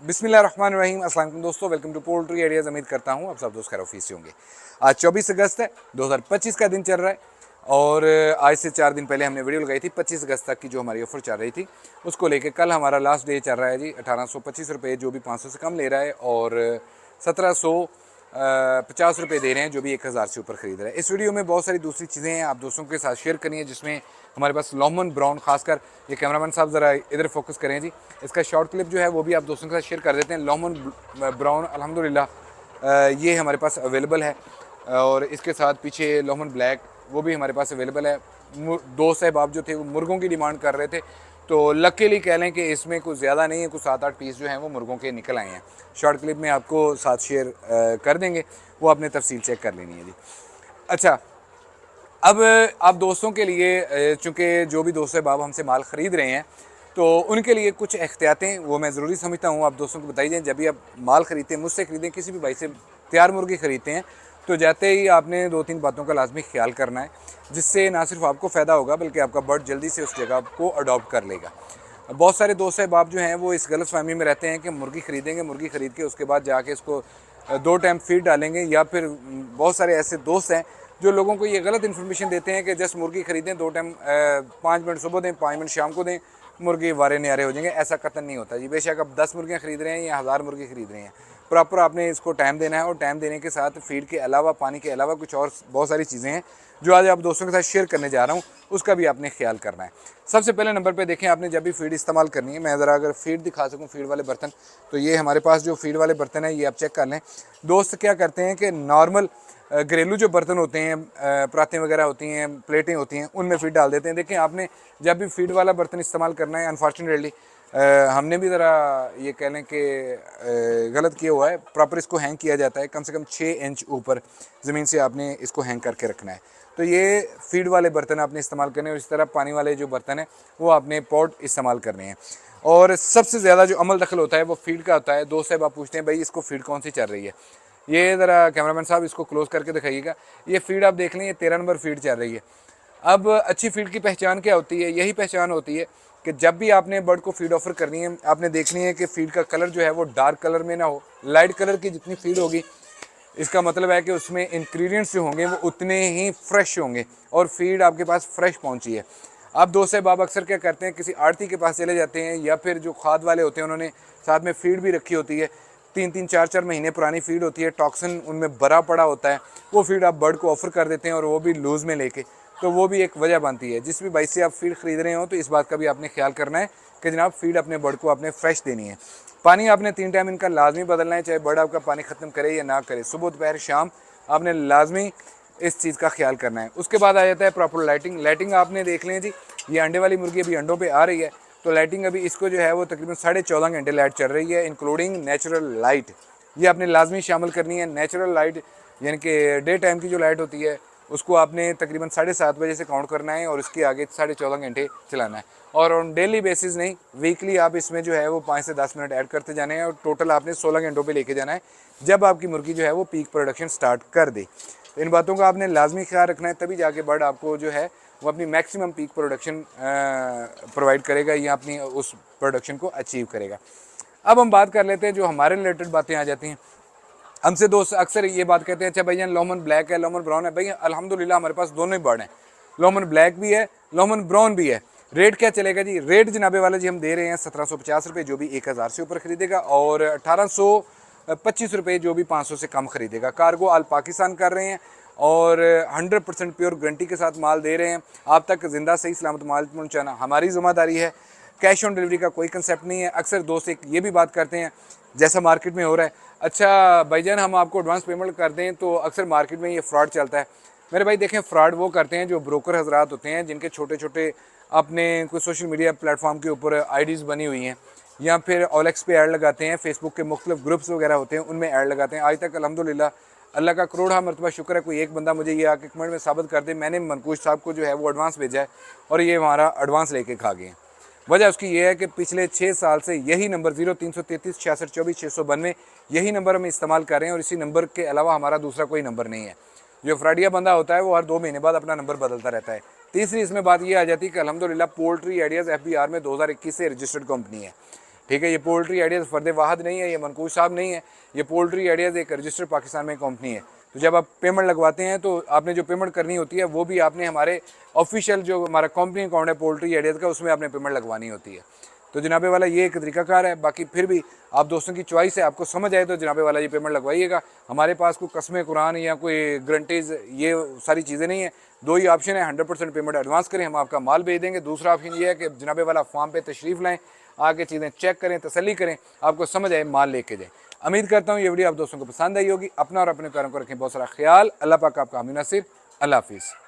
बिस्मिल्लाहिर्रहमानिर्रहीम। अस्सलाम वालेकुम दोस्तों, वेलकम टू पोल्ट्री आइडियाज़। उम्मीद करता हूँ आप सब दोस्त खैर ऑफिस से होंगे। आज 24 अगस्त है, 2025 का दिन चल रहा है और आज से 4 दिन पहले हमने वीडियो लगाई थी 25 अगस्त तक की जो हमारी ऑफर चल रही थी उसको लेके। कल हमारा लास्ट डे चल रहा है जी 1825 रुपये, जो भी 500 से कम ले रहा है, और 1750 रुपये दे रहे हैं जो भी 1000 से ऊपर खरीद रहा है। इस वीडियो में बहुत सारी दूसरी चीज़ें हैं आप दोस्तों के साथ शेयर करनी है, जिसमें हमारे पास लॉमन ब्राउन, खासकर ये कैमरामैन साहब ज़रा इधर फोकस करें जी, इसका शॉर्ट क्लिप जो है वो भी आप दोस्तों के साथ शेयर कर देते हैं। लॉमन ब्राउन अल्हम्दुलिल्लाह ये हमारे पास अवेलेबल है, और इसके साथ पीछे लॉमन ब्लैक वो भी हमारे पास अवेलेबल है। दो साहब आप जो थे वो मुर्गों की डिमांड कर रहे थे, तो लकीली कह लें कि इसमें कुछ ज़्यादा नहीं है, कुछ 7-8 पीस जो हैं वो मुर्गों के निकल आए हैं। शॉर्ट क्लिप में आपको साथ शेयर कर देंगे, वो आपने तफसील चेक कर लेनी है जी। अच्छा, अब आप दोस्तों के लिए चूँकि जो भी दोस्त बाब हमसे माल ख़रीद रहे हैं तो उनके लिए कुछ एहतियातें वो मैं ज़रूरी समझता हूँ आप दोस्तों को बताई जाए। जब भी आप माल ख़रीदते हैं, मुझसे ख़रीदें, किसी भी भाई से तैयार मुर्गी ख़रीदते हैं, तो जाते ही आपने 2-3 बातों का लाजमी ख्याल करना है, जिससे ना सिर्फ आपको फ़ायदा होगा बल्कि आपका बर्ड जल्दी से उस जगह को अडॉप्ट कर लेगा। बहुत सारे दोस्त बाब जो हैं वो इस गलत फहमी में रहते हैं कि मुर्गी ख़रीदेंगे, मुर्गी ख़रीद के उसके बाद जाके इसको 2 टाइम फीड डालेंगे, या फिर बहुत सारे ऐसे दोस्त हैं जो लोगों को ये गलत इन्फॉर्मेशन देते हैं कि जस्ट मुर्गी ख़रीदें, 2 टाइम 5 मिनट सुबह दें, 5 मिनट शाम को दें, मुर्गी वारे न्यारे हो जाएंगे। ऐसा कतन नहीं होता जी। बेशक आप 10 मुर्गियाँ ख़रीद रहे हैं या 1000 मुर्गी ख़रीद रहे हैं, प्रॉपर आपने इसको टाइम देना है, और टाइम देने के साथ फीड के अलावा, पानी के अलावा कुछ और बहुत सारी चीज़ें हैं जो आज आप दोस्तों के साथ शेयर करने जा रहा हूँ, उसका भी आपने ख्याल करना है। सबसे पहले नंबर पे देखें, आपने जब भी फीड इस्तेमाल करनी है, मैं ज़रा अगर फीड दिखा सकूँ, फीड वाले बर्तन, तो ये हमारे पास जो फीड वाले बर्तन है ये आप चेक कर लें। दोस्त क्या करते हैं कि नॉर्मल घरेलू जो बर्तन होते हैं, परातें वगैरह होती हैं, प्लेटें होती हैं, उनमें फीड डाल देते हैं। देखें, आपने जब भी फीड वाला बर्तन इस्तेमाल करना है, अनफॉर्चुनेटली हमने भी ज़रा ये कह लें कि गलत किया हुआ है। प्रॉपर इसको हैंग किया जाता है, कम से कम 6 इंच ऊपर ज़मीन से आपने इसको हैंग करके रखना है। तो ये फीड वाले बर्तन आपने इस्तेमाल करने हैं, और इस तरह पानी वाले जो बर्तन हैं वो आपने पॉट इस्तेमाल करने हैं। और सबसे ज़्यादा जो अमल दखल होता है वो फीड का होता है। दोस्त साहब आप पूछते हैं भाई इसको फीड कौन सी चल रही है, ये ज़रा कैमरामैन साहब इसको क्लोज़ करके दिखाइएगा। ये फीड आप देख लें, ये 13 नंबर फीड चल रही है। अब अच्छी फीड की पहचान क्या होती है? यही पहचान होती है कि जब भी आपने बर्ड को फीड ऑफर करनी है, आपने देखनी है कि फीड का कलर जो है वो डार्क कलर में ना हो। लाइट कलर की जितनी फीड होगी, इसका मतलब है कि उसमें इंग्रेडिएंट्स जो होंगे वो उतने ही फ्रेश होंगे, और फीड आपके पास फ्रेश पहुंची है। अब दोस्त साहब आप अक्सर क्या करते हैं, किसी आड़ती के पास चले जाते हैं, या फिर जो खाद वाले होते हैं उन्होंने साथ में फीड भी रखी होती है, 3-3, 4-4 महीने पुरानी फीड होती है, टॉक्सिन उनमें भरा पड़ा होता है, वो फीड आप बर्ड को ऑफर कर देते हैं, और वो भी लूज़ में लेके। तो वो भी एक वजह बनती है। जिस भी भाई से आप फीड ख़रीद रहे हो तो इस बात का भी आपने ख्याल करना है कि जनाब फीड अपने बर्ड को आपने फ्रेश देनी है। पानी आपने 3 टाइम इनका लाजमी बदलना है, चाहे बर्ड आपका पानी ख़त्म करे या ना करे। सुबह, दोपहर, शाम आपने लाजमी इस चीज़ का ख्याल करना है। उसके बाद आ जाता है प्रॉपर लाइटिंग। लाइटिंग आपने देख लें जी, ये अंडे वाली मुर्गी अभी अंडों पे आ रही है, तो लाइटिंग अभी इसको जो है वो तकरीबन 14.5 घंटे लाइट चल रही है, इंक्लूडिंग नेचुरल लाइट। ये आपने लाजमी शामिल करनी है। नेचुरल लाइट यानी कि डे टाइम की जो लाइट होती है उसको आपने तकरीबन 7:30 बजे से काउंट करना है, और इसके आगे 14.5 घंटे चलाना है। और ऑन डेली बेसिस नहीं, वीकली आप इसमें जो है वो 5 से 10 मिनट ऐड करते जाने हैं, और टोटल आपने 16 घंटों पे लेके जाना है, जब आपकी मुर्गी जो है वो पीक प्रोडक्शन स्टार्ट कर दे। तो इन बातों का आपने लाजमी ख्याल रखना है, तभी जाके बर्ड आपको जो है वो अपनी मैक्सिमम पीक प्रोडक्शन प्रोवाइड करेगा, या अपनी उस प्रोडक्शन को अचीव करेगा। अब हम बात कर लेते हैं, जो हमारे रिलेटेड बातें आ जाती हैं। हमसे दोस्त अक्सर ये बात कहते हैं, अच्छा भैया लॉमन ब्लैक है, लॉमन ब्राउन है। भैया अल्हम्दुलिल्लाह हमारे पास दोनों ही बर्ड हैं, लॉमन ब्लैक भी है, लॉमन ब्राउन भी है। रेट क्या चलेगा जी? रेट जनाबे वाले जी हम दे रहे हैं 1750 रुपये जो भी 1000 से ऊपर खरीदेगा, और 1825 रुपये जो भी 500 से कम खरीदेगा। कार्गो आल पाकिस्तान कर रहे हैं, और 100% प्योर गारंटी के साथ माल दे रहे हैं। आप तक ज़िंदा सही सलामत माल पहुँचाना हमारी ज़िम्मेदारी है। कैश ऑन डिलीवरी का कोई कंसेप्ट नहीं है। अक्सर दोस्त एक ये भी बात करते हैं, जैसा मार्केट में हो रहा है, अच्छा भाईजान हम आपको एडवांस पेमेंट कर दें, तो अक्सर मार्केट में ये फ्रॉड चलता है। मेरे भाई देखें, फ्रॉड वो करते हैं जो ब्रोकर हजरात होते हैं, जिनके छोटे छोटे अपने कोई सोशल मीडिया प्लेटफॉर्म के ऊपर आईडीज़ बनी हुई हैं, या फिर ओलेक्स पे ऐड लगाते हैं, फेसबुक के मुख्तलिफ ग्रुप्स वगैरह होते हैं उनमें ऐड लगाते हैं। आज तक अल्हम्दुलिल्लाह अल्लाह का करोड़ा मरतबा शुक्र है, कोई एक बंदा मुझे ये आके कमेंट में साबित कर दे मैंने मनकूश साहब को जो है वो एडवांस भेजा है और ये हमारा एडवांस लेके खा गए हैं। वजह उसकी ये है कि पिछले 6 साल से यही नंबर 0333 66 24 692 यही नंबर हम इस्तेमाल कर रहे हैं, और इसी नंबर के अलावा हमारा दूसरा कोई नंबर नहीं है। जो फ्रॉडिया बंदा होता है वो हर 2 महीने बाद अपना नंबर बदलता रहता है। तीसरी इसमें बात ये आ जाती है कि अल्हम्दुलिल्लाह पोल्ट्री आइडियाज़ FBR में 2021 से रजिस्टर्ड कंपनी है, ठीक है। ये पोल्ट्री आइडियाज़ फ़र्द वाहद नहीं है, ये मनकूश साहब नहीं है, ये पोल्ट्री आइडियाज़ एक रजिस्टर्ड पाकिस्तान में कंपनी है। तो जब आप पेमेंट लगवाते हैं तो आपने जो पेमेंट करनी होती है वो भी आपने हमारे ऑफिशियल जो हमारा कंपनी अकाउंट है पोल्ट्री आइडियाज़ का, उसमें आपने पेमेंट लगवानी होती है। तो जनाबे वाला ये एक तरीकाकार है। बाकी फिर भी आप दोस्तों की चॉइस है, आपको समझ आए तो जनाबे वाला ये पेमेंट लगवाइएगा। हमारे पास कोई कसम कुरान या कोई गारंटीज़ ये सारी चीज़ें नहीं है। दो ही ऑप्शन है, 100% पेमेंट एडवांस करें, हम आपका माल भेज देंगे। दूसरा ऑप्शन ये है कि जनाबे वाला फार्म पे तशरीफ़ लाएँ, आके चीज़ें चेक करें, तसल्ली करें, आपको समझ आए, माल लेके जाएँ। उम्मीद करता हूँ ये वीडियो आप दोस्तों को पसंद आई होगी। अपना और अपने प्यारों को रखें बहुत सारा ख्याल। अल्लाह पाक आपका हामी नसीब। अल्लाह हाफिज़।